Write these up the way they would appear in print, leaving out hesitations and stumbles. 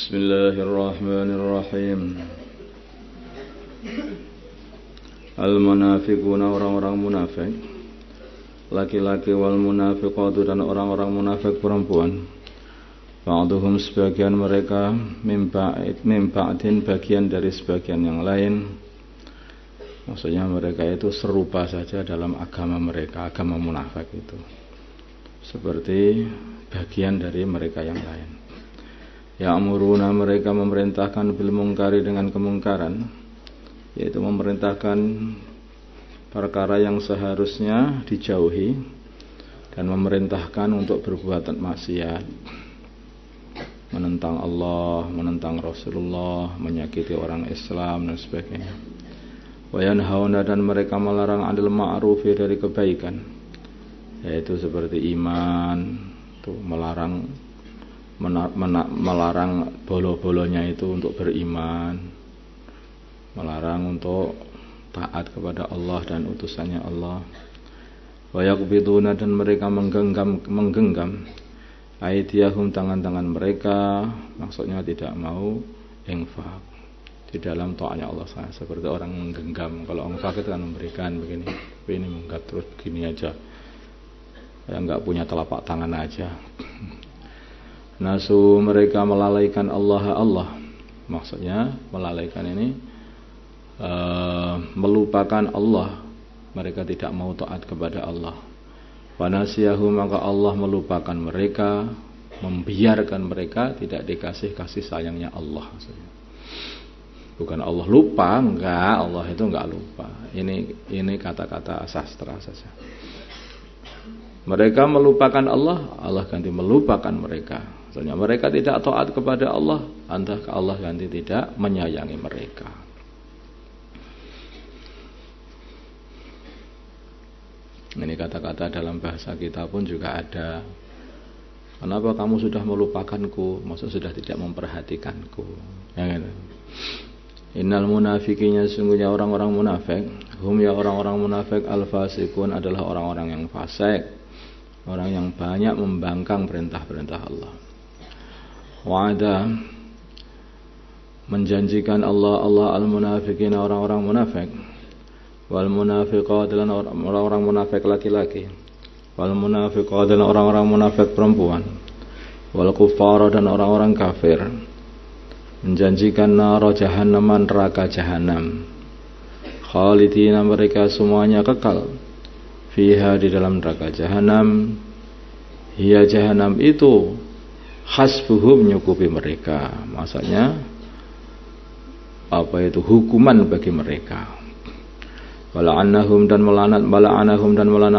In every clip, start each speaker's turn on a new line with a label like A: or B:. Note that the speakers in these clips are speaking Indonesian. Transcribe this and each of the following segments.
A: Bismillahirrahmanirrahim. Al-munafiquna, orang-orang munafik laki-laki, wal munafiqatu, dan orang-orang munafik perempuan. Ba'duhum, sebagian mereka, min ba'din, bagian dari sebagian yang lain. Maksudnya mereka itu serupa saja dalam agama mereka, agama munafik itu seperti bagian dari mereka yang lain. Ya'muruna, mereka memerintahkan bil mungkari, dengan kemungkaran, yaitu memerintahkan perkara yang seharusnya dijauhi, dan memerintahkan untuk berbuat maksiat, menentang Allah, menentang Rasulullah, menyakiti orang Islam dan sebagainya. Wa yanhauna, dan mereka melarang 'anil ma'rufi, dari kebaikan, yaitu seperti iman, tuh melarang bolo-bolonya itu untuk beriman, melarang untuk taat kepada Allah dan utusannya Allah. Wa yaqbiduna, dan mereka menggenggam aydiyahum, tangan-tangan mereka, maksudnya tidak mau infak di dalam taatnya Allah, seperti orang menggenggam. Kalau infak itu kan memberikan begini, tapi ini menggap terus begini aja, kayak enggak punya telapak tangan aja. Nasu, mereka melalaikan Allah, maksudnya melalaikan ini melupakan Allah, mereka tidak mau taat kepada Allah. Wanasiyahu, maka Allah melupakan mereka, membiarkan mereka tidak dikasih kasih sayangnya Allah. Bukan Allah lupa, enggak, Allah itu enggak lupa. Ini kata-kata sastra saja. Mereka melupakan Allah, Allah ganti melupakan mereka. Maksudnya mereka tidak taat kepada Allah, entah Allah ganti tidak menyayangi mereka. Ini kata-kata dalam bahasa kita pun juga ada. Kenapa kamu sudah melupakanku? Maksud sudah tidak memperhatikanku. Ya kan? Innal munafiqinya, sesungguhnya orang-orang munafik, hum, ya orang-orang munafik, al-fasiqun, adalah orang-orang yang fasik, orang yang banyak membangkang perintah-perintah Allah. Wa'ada, menjanjikan Allah al-munafiqin, orang-orang munafik, wal munafiqat, dan orang-orang munafik laki-laki, wal munafiqat, dan orang-orang munafik perempuan, wal kuffar, dan orang-orang kafir, menjanjikan nara jahannam, neraka jahanam, khalidina, mereka semuanya kekal, fiha, di dalam neraka jahanam, hiya jahanam itu, hasbuhum, nyukupi mereka, maksudnya apa itu, hukuman bagi mereka. Bala'anahum, dan melanat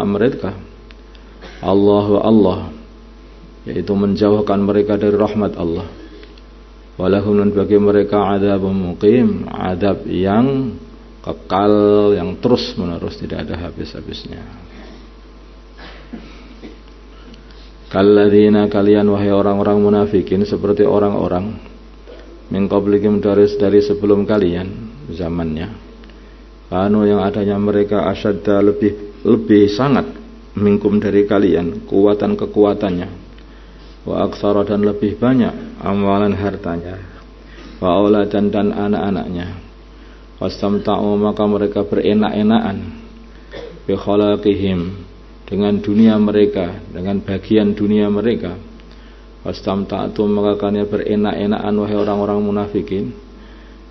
A: mereka Allah, yaitu menjauhkan mereka dari rahmat Allah. Walahum, dan bagi mereka adzabun muqim, adab yang kekal, yang terus menerus, tidak ada habis-habisnya. Kalladzina, kalian wahai orang-orang munafikin, seperti orang-orang min qablikum, dari sebelum kalian zamannya, kanu, yang adanya mereka, asyadda, lebih sangat, minkum, dari kalian, kuatan kekuatannya, wa aktsara, dan lebih banyak, amalan, hartanya, wa auladan, dan anak-anaknya, wastamta'u, maka mereka berenak-enakan, bi khalaqihim, dengan dunia mereka, dengan bagian dunia mereka. Wastamta'tu, maka kalian berenak-enakan, wahai orang-orang munafikin,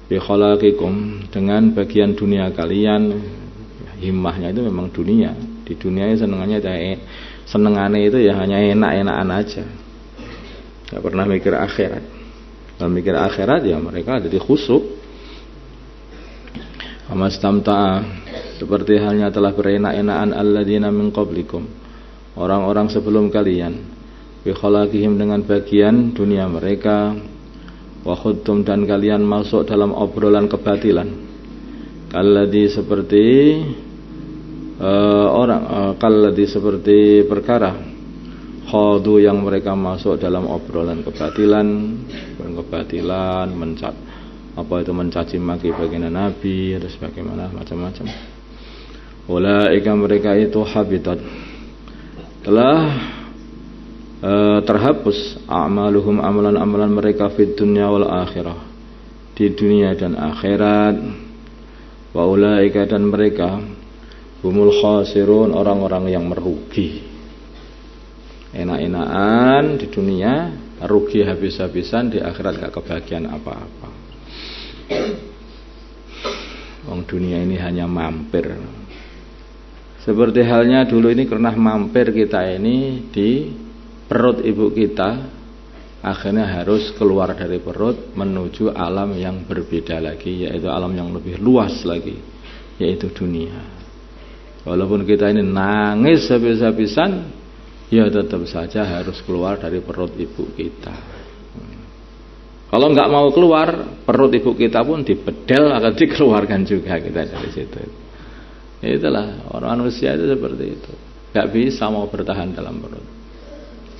A: bi khalaqikum, dengan bagian dunia kalian. Himmahnya itu memang dunia. Di dunia senengannya itu ya hanya enak-enakan aja, gak pernah mikir akhirat. Kalau mikir akhirat ya mereka jadi khusyuk. Amastamta'a, seperti halnya telah berenak-enakan alladzina min qablikum, orang-orang sebelum kalian, bi khalaqihim, dengan bagian dunia mereka, wa khudtum, dan kalian masuk dalam obrolan kebatilan, kalladzi, seperti kalladzi, seperti perkara, khadu, yang mereka masuk dalam obrolan kebatilan, mencaci maki baginda Nabi, terus bagaimana macam-macam. Ulaika, mereka itu habitat, telah terhapus a'maluhum amalan-amalan mereka fid dunya wal akhirah, di dunia dan akhirat. Wa ulaika, dan mereka humul khasirun, orang-orang yang merugi. Enak-enakan di dunia, rugi habis-habisan, di akhirat gak kebagian apa-apa. Wong dunia ini hanya mampir. Seperti halnya dulu ini pernah mampir kita ini di perut ibu kita, akhirnya harus keluar dari perut menuju alam yang berbeda lagi, yaitu alam yang lebih luas lagi, yaitu dunia. Walaupun kita ini nangis habis-habisan, ya tetap saja harus keluar dari perut ibu kita. Kalau nggak mau keluar, perut ibu kita pun dibedel, akan dikeluarkan juga kita dari situ. Itulah orang manusia itu seperti itu, nggak bisa mau bertahan dalam perut,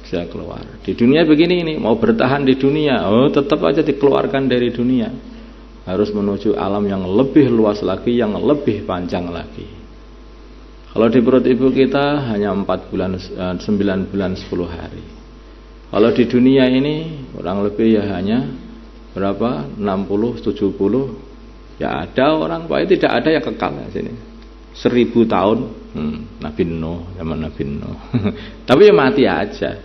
A: bisa keluar. Di dunia begini ini, mau bertahan di dunia, tetap aja dikeluarkan dari dunia, harus menuju alam yang lebih luas lagi, yang lebih panjang lagi. Kalau di perut ibu kita hanya 4 bulan, 9 bulan 10 hari. Kalau di dunia ini kurang lebih ya hanya berapa? 60, 70. Ya ada orang, pokoknya tidak ada yang kekal di sini. 1000 tahun, Nabi Nuh, zaman Nabi Nuh. Tapi ya mati aja.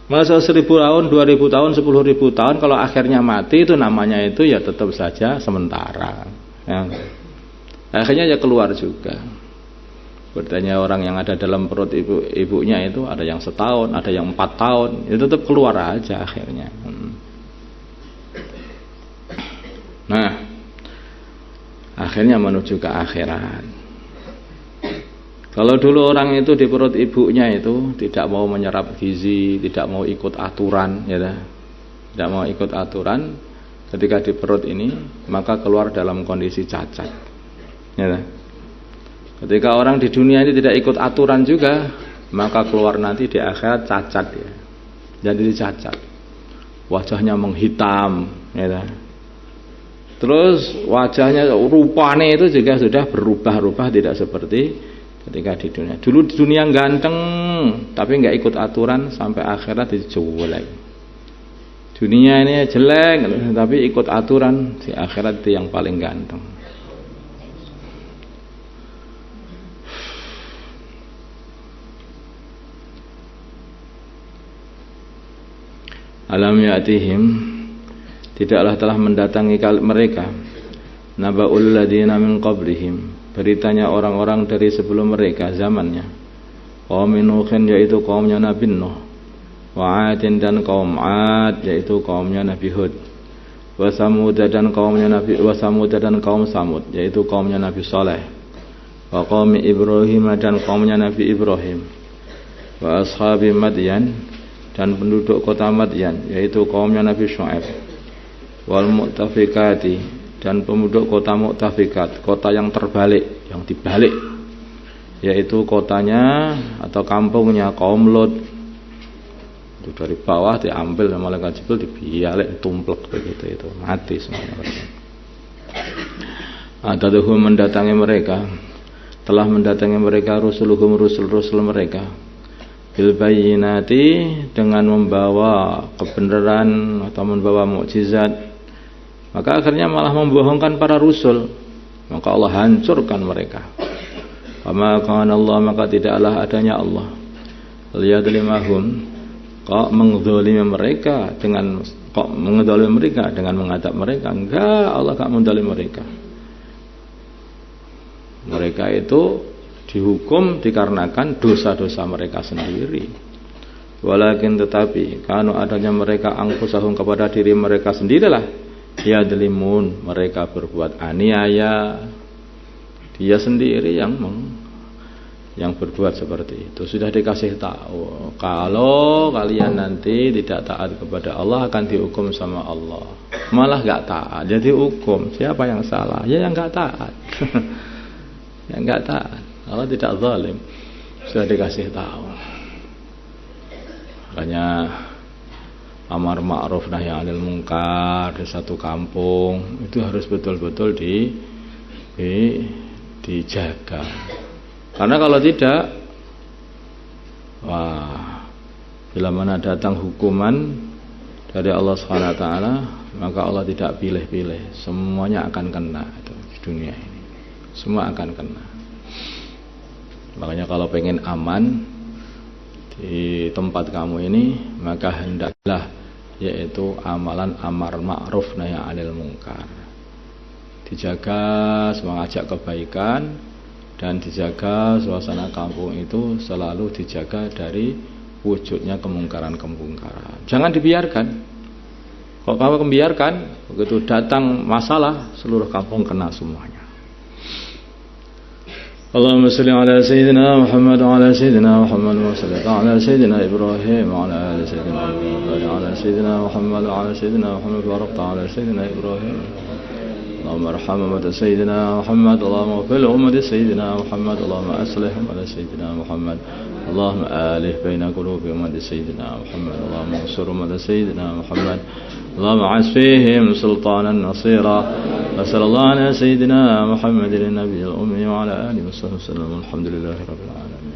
A: Masa 1000 tahun, 2000 tahun, 10.000 tahun, kalau akhirnya mati itu namanya itu ya tetap saja sementara. Ya. Akhirnya ya keluar juga. Bertanya orang yang ada dalam perut ibunya itu, ada yang setahun, ada yang 4 tahun, itu tetap keluar aja akhirnya. Nah, akhirnya menuju ke akhirat. Kalau dulu orang itu di perut ibunya itu tidak mau menyerap gizi, tidak mau ikut aturan, ya, tidak mau ikut aturan, ketika di perut ini maka keluar dalam kondisi cacat, ya. Ketika orang di dunia ini tidak ikut aturan juga, maka keluar nanti di akhirat cacat, ya. Jadi cacat, wajahnya menghitam, ya. Terus wajahnya, rupanya itu juga sudah berubah-ubah, tidak seperti ketika di dunia. Dulu di dunia ganteng, tapi nggak ikut aturan, sampai akhirat dijelek. Dunia ini jelek, tapi ikut aturan, di akhirat itu yang paling ganteng. Alam ya'tihim, tidaklah telah mendatangi mereka naba'ul ladina min qablihim, beritanya orang-orang dari sebelum mereka zamannya, qaum Nuhin, yaitu kaumnya Nabi Nuh, wa 'adin, dan kaum 'Ad, yaitu kaumnya Nabi Hud, wa Samud, dan kaum Samud, yaitu kaumnya Nabi Saleh, wa qaum Ibrahim, dan kaumnya Nabi Ibrahim, wa ashabi Madyan, dan penduduk kota Madyan, yaitu kaumnya Nabi Syu'aib, wal mu'tafikati, dan penduduk kota Mu'tafikat, kota yang terbalik, yang dibalik, yaitu kotanya atau kampungnya kaum Lot. Itu dari bawah diambil sama malaikat Jibril, dibalik, tumplek begitu, itu mati semuanya. Ataduhum, mendatangi mereka, telah mendatangi mereka rusuluhum, rusul mereka, bil bayyinati, dengan membawa kebenaran atau membawa mukjizat. Maka akhirnya malah membohongkan para rasul, maka Allah hancurkan mereka. Wa kana Allah, maka tidaklah adanya Allah liyadlimahum, kok mengdzalimi mereka dengan mengadab mereka. Enggak, Allah enggak mendzalim mereka. Mereka itu dihukum dikarenakan dosa-dosa mereka sendiri. Walakin, tetapi, kanu adanya mereka angkusahum, kepada diri mereka sendirilah, yadlimun, mereka berbuat aniaya. Dia sendiri yang berbuat seperti itu. Sudah dikasih tahu, kalau kalian nanti tidak taat kepada Allah akan dihukum sama Allah. Malah gak taat, jadi hukum. Siapa yang salah? Ya yang gak taat. Yang gak taat. Allah tidak zalim. Sudah dikasih tahu. Makanya amar ma'ruf nahi 'anil munkar di satu kampung itu harus betul-betul dijaga. Karena kalau tidak, wah, Bila mana datang hukuman dari Allah Subhanahu wa taala, maka Allah tidak pilih-pilih, semuanya akan kena itu di dunia ini. Semua akan kena. Makanya kalau pengen aman di tempat kamu ini, maka hendaklah yaitu amalan amar ma'ruf nahi 'anil munkar. Dijaga mengajak kebaikan dan dijaga suasana kampung itu selalu dijaga dari wujudnya kemungkaran-kemungkaran. Jangan dibiarkan. Kalau kamu membiarkan, begitu datang masalah, seluruh kampung kena semuanya. Allahumma salli ala sayyidina Muhammad wa ala sayyidina Muhammad wa salli ala sayyidina Ibrahim wa ala ali sayyidina Ibrahim wa ala sayyidina Muhammad wa ala sayyidina Muhammad wa ala sayyidina Ibrahim. اللهم ارحم أمة سيدنا محمد اللهم اغفر لأمة سيدنا محمد اللهم أصلح أمة سيدنا محمد اللهم آلف بين قلوب أمة سيدنا محمد اللهم انصر أمة سيدنا محمد اللهم عز فيهم سلطانا نصيرا وصلى الله على سيدنا محمد النبي الأمي وعلى آله وصحبه وسلم الحمد لله رب العالمين.